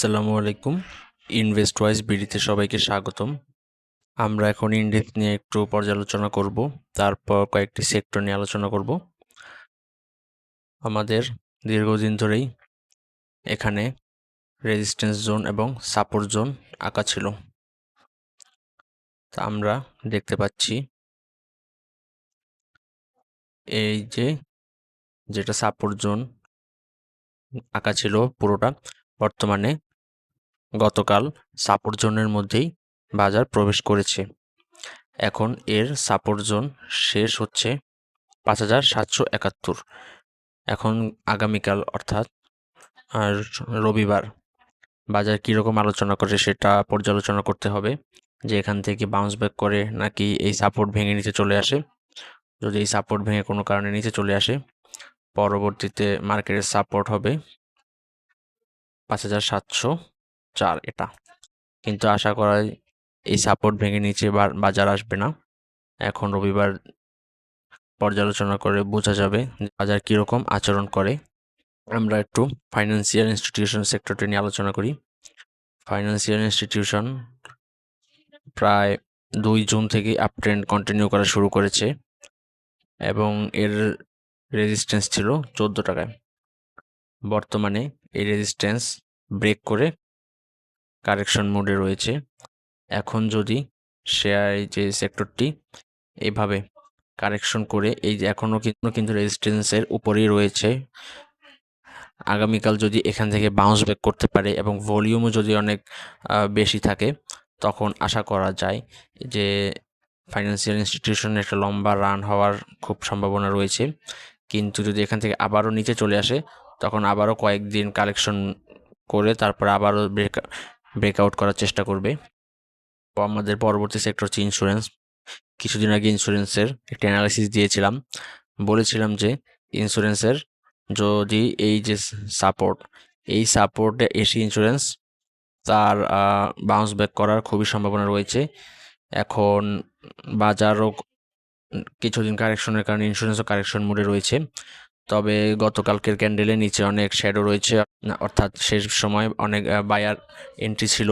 আসসালামু আলাইকুম। ইনভেস্টওয়াইজ বিডিতে সবাইকে স্বাগতম। আমরা এখন ইন্ডেক্স নিয়ে একটু পর্যালোচনা করব, তারপর কয়েকটি সেক্টর নিয়ে আলোচনা করব। আমাদের দীর্ঘদিন ধরেই এখানে রেজিস্ট্যান্স জোন এবং সাপোর্ট জোন আঁকা ছিল। তা আমরা দেখতে পাচ্ছি এই যেটা সাপোর্ট জোন আঁকা ছিল পুরোটা, বর্তমানে গতকাল সাপোর্ট জোনের মধ্যেই বাজার প্রবেশ করেছে। এখন এর সাপোর্ট জোন শেষ হচ্ছে ৫,৭৭১। এখন আগামীকাল অর্থাৎ আর রবিবার বাজার কীরকম আলোচনা করে সেটা পর্যালোচনা করতে হবে, যে এখান থেকে বাউন্স ব্যাক করে নাকি এই সাপোর্ট ভেঙে নিচে চলে আসে। যদি এই সাপোর্ট ভেঙে কোনো কারণে নিচে চলে আসে, পরবর্তীতে মার্কেটের সাপোর্ট হবে ৫,৭০৪ এটা। কিন্তু আশা করা এই সাপোর্ট ভেঙে নিচে বাজার আসবে না। এখন রবিবার পর্যালোচনা করে বোঝা যাবে বাজার কীরকম আচরণ করে। আমরা একটু ফাইন্যান্সিয়াল ইনস্টিটিউশন সেক্টরটি নিয়ে আলোচনা করি। ফাইন্যান্সিয়াল ইনস্টিটিউশন প্রায় ২ জুন থেকে আপ ট্রেন্ড কন্টিনিউ করা শুরু করেছে এবং এর রেজিস্ট্যান্স ছিল ১৪ টাকায়। বর্তমানে এই রেজিস্ট্যান্স ব্রেক করে কারেকশন মোডে রয়েছে। এখন যদি শেয়ার যে সেক্টরটি এইভাবে কারেকশন করে এই যে এখনও কিন্তু রেজিস্ট্যান্সের উপরেই রয়েছে, আগামীকাল যদি এখান থেকে বাউন্স ব্যাক করতে পারে এবং ভলিউমও যদি অনেক বেশি থাকে, তখন আশা করা যায় যে ফাইন্যান্সিয়াল ইনস্টিটিউশনের একটা লম্বা রান হওয়ার খুব সম্ভাবনা রয়েছে। কিন্তু যদি এখান থেকে আবারও নিচে চলে আসে, তখন আবারও কয়েকদিন কালেকশন করে তারপর আবারও ব্রেকআউট করার চেষ্টা করবে। আমাদের পরবর্তী সেক্টর হচ্ছে ইন্স্যুরেন্স। কিছুদিন আগে ইন্স্যুরেন্সের একটা অ্যানালাইসিস দিয়েছিলাম, বলেছিলাম যে ইন্স্যুরেন্সের যদি এই যে এই সাপোর্টে এসে ইন্স্যুরেন্স তার বাউন্স ব্যাক করার খুবই সম্ভাবনা রয়েছে। এখন বাজারও কিছুদিন কারেকশনের কারণে ইন্স্যুরেন্সও কারেকশন মোডে রয়েছে। তবে গতকালকের ক্যান্ডেলের নিচে অনেক শ্যাডো রয়েছে, অর্থাৎ শেষ সময় অনেক বায়ার এন্ট্রি ছিল।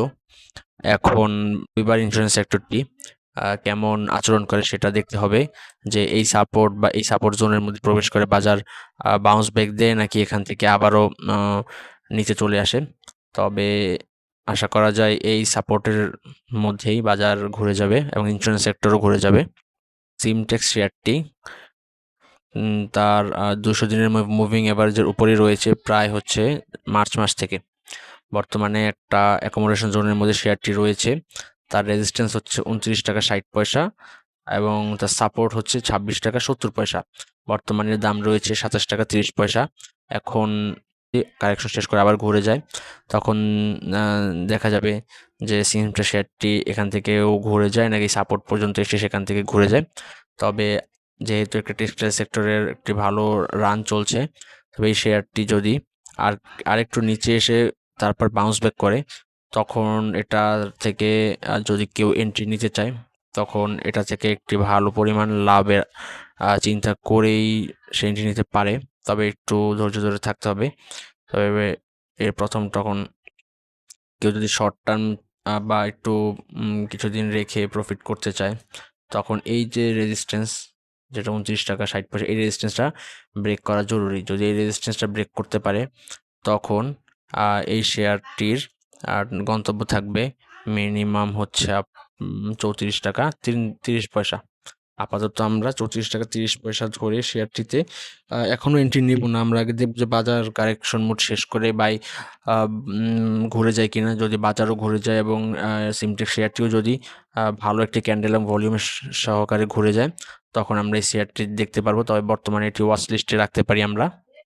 এখন এবার ইন্স্যুরেন্স সেক্টরটি কেমন আচরণ করে সেটা দেখতে হবে, যে এই সাপোর্ট বা এই সাপোর্ট জোনের মধ্যে প্রবেশ করে বাজার বাউন্স ব্যাক দেয় নাকি এখান থেকে আবারও নিচে চলে আসে। তবে আশা করা যায় এই সাপোর্টের মধ্যেই বাজার ঘুরে যাবে এবং ইন্স্যুরেন্স সেক্টরও ঘুরে যাবে। সিমটেক্স শেয়ারটি তার ২০০ দিনের মুভিং অ্যাভারেজের উপরেই রয়েছে প্রায় হচ্ছে মার্চ মাস থেকে। বর্তমানে একটা অ্যাকোমোডেশন জোনের মধ্যে শেয়ারটি রয়েছে। তার রেজিস্ট্যান্স হচ্ছে ২৯ টাকা ৬০ পয়সা এবং তার সাপোর্ট হচ্ছে ২৬ টাকা ৭০ পয়সা। বর্তমানে দাম রয়েছে ২৭ টাকা ৩০ পয়সা। এখন কারেকশন শেষ করে আবার ঘুরে যায়, তখন দেখা যাবে যে সিমটা শেয়ারটি এখান থেকেও ঘুরে যায় নাকি সাপোর্ট পর্যন্ত এসে সেখান থেকে ঘুরে যায়। তবে যেহেতু একটা টেক্সটাইল সেক্টরের একটি ভালো রান চলছে, তবে এই শেয়ারটি যদি আরেকটু নিচে এসে তারপর বাউন্স ব্যাক করে, তখন এটা থেকে যদি কেউ এন্ট্রি নিতে চায়, তখন এটা থেকে একটি ভালো পরিমাণ লাভের চিন্তা করেই সে এন্ট্রি নিতে পারে। তবে একটু ধৈর্য ধরে থাকতে হবে। তবে এর প্রথম তখন কেউ যদি শর্ট টার্ম বা একটু কিছুদিন রেখে প্রফিট করতে চায়, তখন এই যে রেজিস্ট্যান্স যেটা ২৯ টাকা ৬০ পয়সা, এই রেজিস্ট্যান্সটা ব্রেক করা জরুরি। যদি এই রেজিস্ট্যান্সটা ব্রেক করতে পারে, তখন এই শেয়ারটির গন্তব্য থাকবে মিনিমাম হচ্ছে ৩৪ টাকা ৩০ পয়সা। আপাতত আমরা ৩৪ টাকা ৩০ পয়সা ধরে শেয়ারটিতে এখনও এন্ট্রি নেব না। আমরা আগে দেখব যে বাজার কারেকশন মোড শেষ করে ঘুরে যায় কিনা। যদি বাজারও ঘুরে যায় এবং সিমটেক্স শেয়ারটিও যদি ভালো একটি ক্যান্ডেল এবং ভলিউমের সহকারে ঘুরে যায়, তখন আমরা এই শেয়ারটি দেখতে পারবো। তবে বর্তমানে এটি ওয়াচ লিস্টে রাখতে পারি আমরা।